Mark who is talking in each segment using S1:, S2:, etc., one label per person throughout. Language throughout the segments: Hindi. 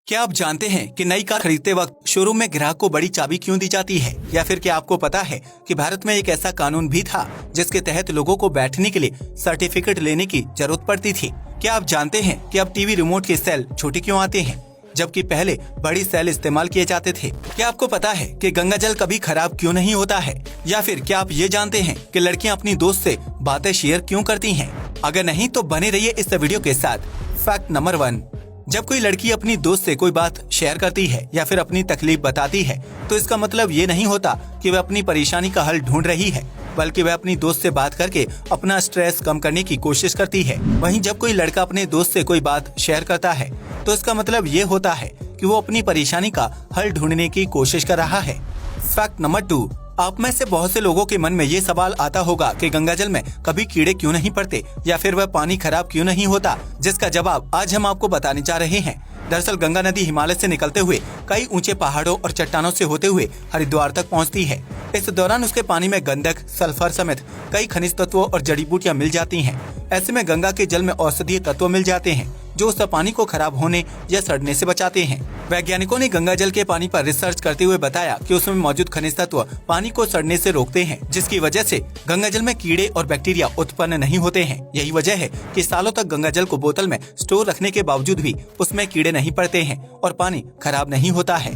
S1: क्या आप जानते हैं कि नई कार खरीदते वक्त शोरूम में ग्राहक को बड़ी चाबी क्यों दी जाती है? या फिर क्या आपको पता है कि भारत में एक ऐसा कानून भी था जिसके तहत लोगों को बैठने के लिए सर्टिफिकेट लेने की जरूरत पड़ती थी? क्या आप जानते हैं कि अब टीवी रिमोट के सेल छोटे क्यों आते हैं जबकि पहले बड़ी सेल इस्तेमाल किए जाते थे? क्या आपको पता है कि गंगा जल कभी खराब क्यों नहीं होता है? या फिर क्या आप ये जानते हैं कि लड़कियां अपनी दोस्त से बातें शेयर क्यों करती हैं? अगर नहीं तो बने रहिए इस वीडियो के साथ। फैक्ट नंबर 1, जब कोई लड़की अपनी दोस्त से कोई बात शेयर करती है या फिर अपनी तकलीफ बताती है तो इसका मतलब ये नहीं होता कि वह अपनी परेशानी का हल ढूंढ रही है, बल्कि वह अपनी दोस्त से बात करके अपना स्ट्रेस कम करने की कोशिश करती है। वहीं जब कोई लड़का अपने दोस्त से कोई बात शेयर करता है तो इसका मतलब ये होता है कि वो अपनी परेशानी का हल ढूंढने की कोशिश कर रहा है। फैक्ट नंबर 2, आप में से बहुत से लोगों के मन में ये सवाल आता होगा कि गंगा जल में कभी कीड़े क्यों नहीं पड़ते या फिर वह पानी खराब क्यों नहीं होता, जिसका जवाब आज हम आपको बताने जा रहे हैं। दरअसल गंगा नदी हिमालय से निकलते हुए कई ऊंचे पहाड़ों और चट्टानों से होते हुए हरिद्वार तक पहुंचती है। इस दौरान उसके पानी में गंधक, सल्फर समेत कई खनिज तत्वों और जड़ी बूटियां मिल जाती हैं। ऐसे में गंगा के जल में औषधीय तत्व मिल जाते हैं जो उस पानी को खराब होने या सड़ने से बचाते हैं। वैज्ञानिकों ने गंगा जल के पानी पर रिसर्च करते हुए बताया कि उसमें मौजूद खनिज तत्व पानी को सड़ने से रोकते हैं, जिसकी वजह से गंगा जल में कीड़े और बैक्टीरिया उत्पन्न नहीं होते हैं। यही वजह है कि सालों तक गंगा जल को बोतल में स्टोर रखने के बावजूद भी उसमें कीड़े नहीं पड़ते हैं और पानी खराब नहीं होता है।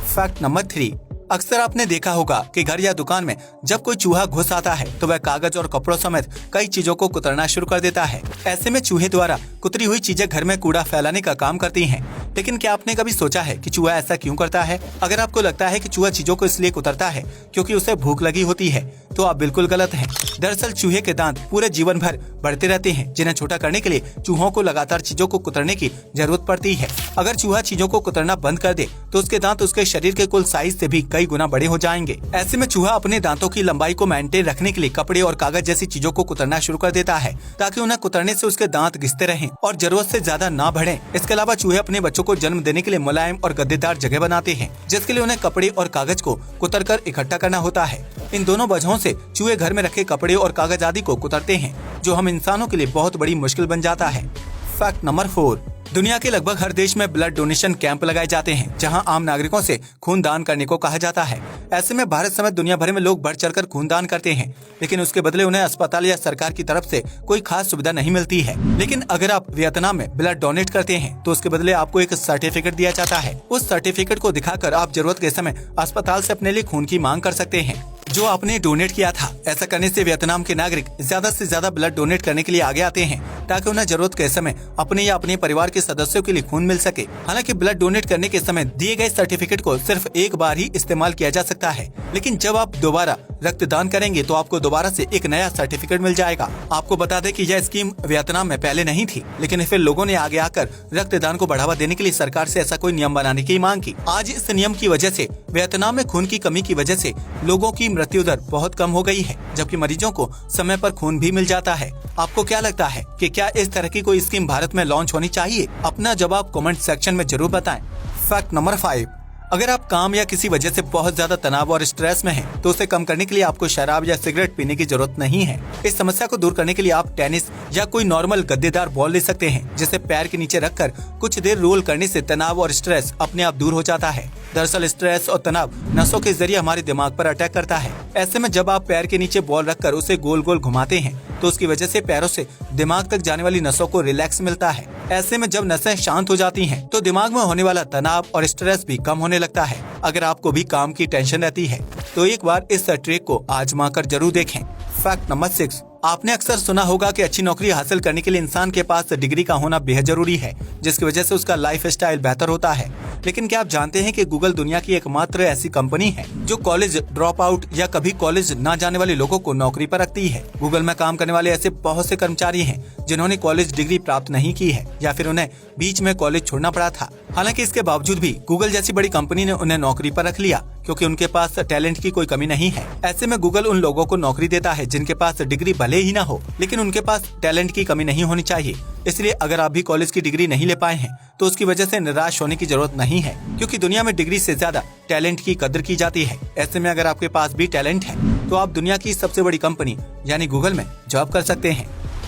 S1: फैक्ट नंबर 3, अक्सर आपने देखा होगा कि घर या दुकान में जब कोई चूहा घुस आता है तो वह कागज और कपड़ों समेत कई चीजों को कुतरना शुरू कर देता है। ऐसे में चूहे द्वारा कुतरी हुई चीजें घर में कूड़ा फैलाने का काम करती हैं। लेकिन क्या आपने कभी सोचा है कि चूहा ऐसा क्यों करता है? अगर आपको लगता है कि चूहा चीजों को इसलिए कुतरता है क्योंकि उसे भूख लगी होती है तो आप बिल्कुल गलत हैं। दरअसल चूहे के दांत पूरे जीवन भर बढ़ते रहते हैं, जिन्हें छोटा करने के लिए चूहों को लगातार चीजों को कुतरने की जरूरत पड़ती है। अगर चूहा चीजों को कुतरना बंद कर दे तो उसके दांत उसके शरीर के कुल साइज से भी कई गुना बड़े हो जाएंगे। ऐसे में चूहा अपने दांतों की लंबाई को मेंटेन रखने के लिए कपड़े और कागज जैसी चीजों को कुतरना शुरू कर देता है ताकि उन्हें कुतरने से उसके दांत घिसते रहें और जरूरत से ज्यादा ना बढ़ें। इसके अलावा चूहे अपने बच्चों को जन्म देने के लिए मुलायम और गद्देदार जगह बनाते हैं, जिसके लिए उन्हें कपड़े और कागज को कुतर कर इकट्ठा करना होता है। इन दोनों वजहों से चूहे घर में रखे कपड़े और कागज आदि को कुतरते हैं, जो हम इंसानों के लिए बहुत बड़ी मुश्किल बन जाता है। फैक्ट नंबर 4, दुनिया के लगभग हर देश में ब्लड डोनेशन कैंप लगाए जाते हैं जहां आम नागरिकों से खून दान करने को कहा जाता है। ऐसे में भारत समेत दुनिया भर में लोग बढ़ चढ़कर खून दान करते हैं, लेकिन उसके बदले उन्हें अस्पताल या सरकार की तरफ से कोई खास सुविधा नहीं मिलती है। लेकिन अगर आप वियतनाम में ब्लड डोनेट करते हैं तो उसके बदले आपको एक सर्टिफिकेट दिया जाता है। उस सर्टिफिकेट को दिखाकर आप जरूरत के समय अस्पताल से अपने लिए खून की मांग कर सकते हैं जो आपने डोनेट किया था। ऐसा करने से वियतनाम के नागरिक ज्यादा से ज्यादा ब्लड डोनेट करने के लिए आगे आते हैं ताकि उन्हें जरूरत के समय अपने या अपने परिवार के सदस्यों के लिए खून मिल सके। हालांकि ब्लड डोनेट करने के समय दिए गए सर्टिफिकेट को सिर्फ एक बार ही इस्तेमाल किया जा सकता है, लेकिन जब आप दोबारा रक्तदान करेंगे तो आपको दोबारा से एक नया सर्टिफिकेट मिल जाएगा। आपको बता दें कि यह स्कीम वियतनाम में पहले नहीं थी, लेकिन फिर लोगों ने आगे आकर रक्तदान को बढ़ावा देने के लिए सरकार से ऐसा कोई नियम बनाने की मांग की। आज इस नियम की वजह से वियतनाम में खून की कमी की वजह से लोगों की मृत्यु दर बहुत कम हो गई है, जबकि मरीजों को समय पर खून भी मिल जाता है। आपको क्या लगता है कि क्या इस तरह की कोई स्कीम भारत में लॉन्च होनी चाहिए? अपना जवाब कमेंट सेक्शन में जरूर बताएं। फैक्ट नंबर 5, अगर आप काम या किसी वजह से बहुत ज्यादा तनाव और स्ट्रेस में हैं, तो उसे कम करने के लिए आपको शराब या सिगरेट पीने की जरूरत नहीं है। इस समस्या को दूर करने के लिए आप टेनिस या कोई नॉर्मल गद्देदार बॉल ले सकते हैं, जिसे पैर के नीचे रखकर कुछ देर रोल करने से तनाव और स्ट्रेस अपने आप दूर हो जाता है। दरअसल स्ट्रेस और तनाव नसों के जरिए हमारे दिमाग पर अटैक करता है। ऐसे में जब आप पैर के नीचे बॉल रखकर उसे गोल गोल घुमाते हैं तो उसकी वजह से पैरों से दिमाग तक जाने वाली नसों को रिलैक्स मिलता है। ऐसे में जब नसें शांत हो जाती हैं, तो दिमाग में होने वाला तनाव और स्ट्रेस भी कम होने लगता है। अगर आपको भी काम की टेंशन रहती है तो एक बार इस ट्रिक को आजमा कर जरूर देखें। फैक्ट नंबर 6, आपने अक्सर सुना होगा कि अच्छी नौकरी हासिल करने के लिए इंसान के पास डिग्री का होना बेहद जरूरी है, जिसकी वजह से उसका लाइफ स्टाइल बेहतर होता है। लेकिन क्या आप जानते हैं कि गूगल दुनिया की एकमात्र ऐसी कंपनी है जो कॉलेज ड्रॉप आउट या कभी कॉलेज न जाने वाले लोगों को नौकरी पर रखती है? गूगल में काम करने वाले ऐसे बहुत से कर्मचारी हैं जिन्होंने कॉलेज डिग्री प्राप्त नहीं की है या फिर उन्हें बीच में कॉलेज छोड़ना पड़ा था। हालांकि इसके बावजूद भी गूगल जैसी बड़ी कंपनी ने उन्हें नौकरी पर रख लिया क्योंकि उनके पास टैलेंट की कोई कमी नहीं है। ऐसे में गूगल उन लोगों को नौकरी देता है जिनके पास डिग्री भले ही ना हो, लेकिन उनके पास टैलेंट की कमी नहीं होनी चाहिए। इसलिए अगर आप भी कॉलेज की डिग्री नहीं ले पाए हैं तो उसकी वजह से निराश होने की जरूरत नहीं है, क्योंकि दुनिया में डिग्री से ज्यादा टैलेंट की कदर की जाती है। ऐसे में अगर आपके पास भी टैलेंट है तो आप दुनिया की सबसे बड़ी कंपनी यानी गूगल में जॉब कर सकते हैं।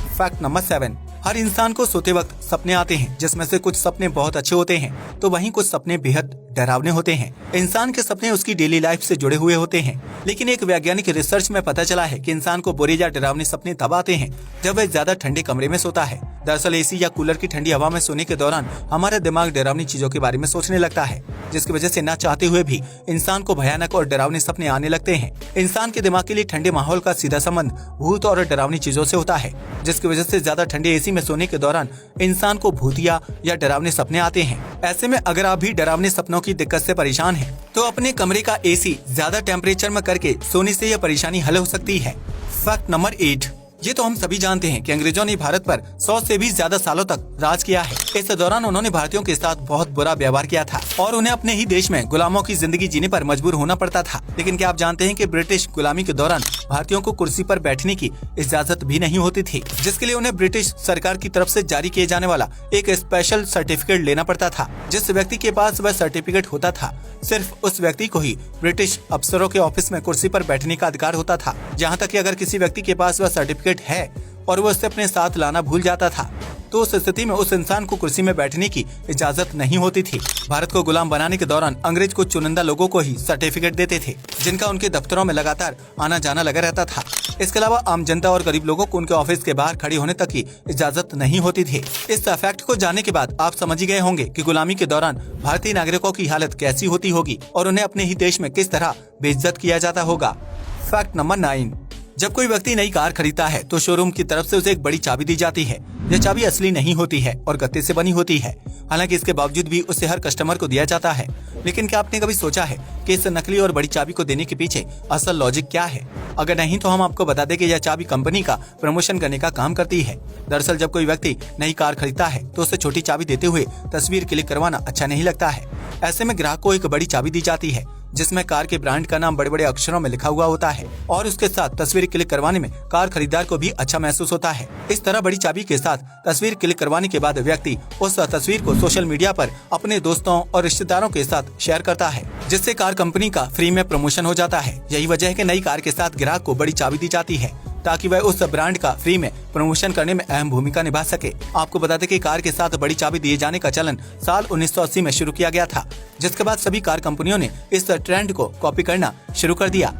S1: फैक्ट नंबर 7, हर इंसान को सोते वक्त सपने आते हैं, जिसमें से कुछ सपने बहुत अच्छे होते हैं तो वहीं कुछ सपने बेहद डरावने होते हैं। इंसान के सपने उसकी डेली लाइफ से जुड़े हुए होते हैं, लेकिन एक वैज्ञानिक रिसर्च में पता चला है कि इंसान को बुरे या डरावने सपने तब आते हैं जब वह ज्यादा ठंडे कमरे में सोता है। दरअसल एसी या कूलर की ठंडी हवा में सोने के दौरान हमारा दिमाग डरावनी चीजों के बारे में सोचने लगता है, जिसकी वजह से न चाहते हुए भी इंसान को भयानक और डरावने सपने आने लगते हैं। इंसान के दिमाग के लिए ठंडे माहौल का सीधा संबंध भूत और डरावनी चीजों से होता है, जिसकी वजह से ज्यादा ठंडे एसी में सोने के दौरान इंसान को भूतिया या डरावने सपने आते हैं। ऐसे में अगर आप भी डरावने सपनों की दिक्कत से परेशान हैं, तो अपने कमरे का एसी ज्यादा टेम्परेचर में करके सोने से यह परेशानी हल हो सकती है। Fact number 8। ये तो हम सभी जानते हैं कि अंग्रेजों ने भारत पर 100 से भी ज्यादा सालों तक राज किया है। इस दौरान उन्होंने भारतीयों के साथ बहुत बुरा व्यवहार किया था और उन्हें अपने ही देश में गुलामों की जिंदगी जीने पर मजबूर होना पड़ता था। लेकिन क्या आप जानते हैं कि ब्रिटिश गुलामी के दौरान भारतीयों को कुर्सी पर बैठने की इजाजत भी नहीं होती थी, जिसके लिए उन्हें ब्रिटिश सरकार की तरफ से जारी किए जाने वाला एक स्पेशल सर्टिफिकेट लेना पड़ता था। जिस व्यक्ति के पास वह सर्टिफिकेट होता था, सिर्फ उस व्यक्ति को ही ब्रिटिश अफसरों के ऑफिस में कुर्सी पर बैठने का अधिकार होता था। यहाँ तक कि अगर किसी व्यक्ति के पास वह सर्टिफिकेट है और वो उसे अपने साथ लाना भूल जाता था, तो उस स्थिति में उस इंसान को कुर्सी में बैठने की इजाजत नहीं होती थी। भारत को गुलाम बनाने के दौरान अंग्रेज को चुनिंदा लोगों को ही सर्टिफिकेट देते थे, जिनका उनके दफ्तरों में लगातार आना जाना लगा रहता था। इसके अलावा आम जनता और गरीब लोगों को उनके ऑफिस के बाहर खड़े होने तक की इजाजत नहीं होती थी। इस फैक्ट को जानने के बाद आप समझ ही गए होंगे कि गुलामी के दौरान भारतीय नागरिकों की हालत कैसी होती होगी और उन्हें अपने ही देश में किस तरह बेइज्जत किया जाता होगा। Fact number 9। जब कोई व्यक्ति नई कार खरीदता है तो शोरूम की तरफ से उसे एक बड़ी चाबी दी जाती है। यह चाबी असली नहीं होती है और गत्ते से बनी होती है। हालांकि इसके बावजूद भी उसे हर कस्टमर को दिया जाता है। लेकिन क्या आपने कभी सोचा है कि इस नकली और बड़ी चाबी को देने के पीछे असल लॉजिक क्या है? अगर नहीं तो हम आपको बता दें कि यह चाबी कंपनी का प्रमोशन करने का काम करती है। दरअसल जब कोई व्यक्ति नई कार खरीदता है तो उसे छोटी चाबी देते हुए तस्वीर क्लिक करवाना अच्छा नहीं लगता है। ऐसे में ग्राहक को एक बड़ी चाबी दी जाती है जिसमें कार के ब्रांड का नाम बड़े बड़े अक्षरों में लिखा हुआ होता है और उसके साथ तस्वीर क्लिक करवाने में कार खरीदार को भी अच्छा महसूस होता है। इस तरह बड़ी चाबी के साथ तस्वीर क्लिक करवाने के बाद व्यक्ति उस तस्वीर को सोशल मीडिया पर अपने दोस्तों और रिश्तेदारों के साथ शेयर करता है, जिससे कार कंपनी का फ्री में प्रमोशन हो जाता है। यही वजह है कि नई कार के साथ ग्राहक को बड़ी चाबी दी जाती है ताकि वह उस ब्रांड का फ्री में प्रमोशन करने में अहम भूमिका निभा सके। आपको बता दें कि कार के साथ बड़ी चाबी दिए जाने का चलन साल 1980 में शुरू किया गया था, जिसके बाद सभी कार कंपनियों ने इस ट्रेंड को कॉपी करना शुरू कर दिया।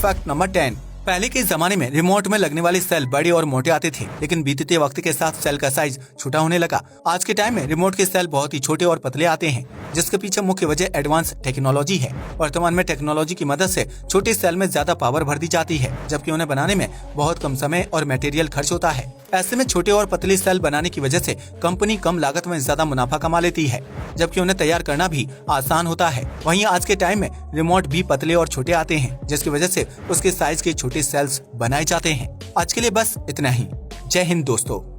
S1: Fact number 10। पहले के जमाने में रिमोट में लगने वाले सेल बड़े और मोटे आते थे, लेकिन बीतते वक्त के साथ सेल का साइज छोटा होने लगा। आज के टाइम में रिमोट के सेल बहुत ही छोटे और पतले आते हैं, जिसके पीछे मुख्य वजह एडवांस टेक्नोलॉजी है। वर्तमान में टेक्नोलॉजी की मदद से छोटे सेल में ज्यादा पावर भर दी जाती है, जबकि उन्हें बनाने में बहुत कम समय और मटेरियल खर्च होता है। ऐसे में छोटे और पतले सेल बनाने की वजह से कंपनी कम लागत में ज्यादा मुनाफा कमा लेती है, जबकि उन्हें तैयार करना भी आसान होता है। वहीं आज के टाइम में रिमोट भी पतले और छोटे आते हैं, जिसकी वजह से उसके साइज के छोटे सेल्स बनाए जाते हैं। आज के लिए बस इतना ही। जय हिंद दोस्तों।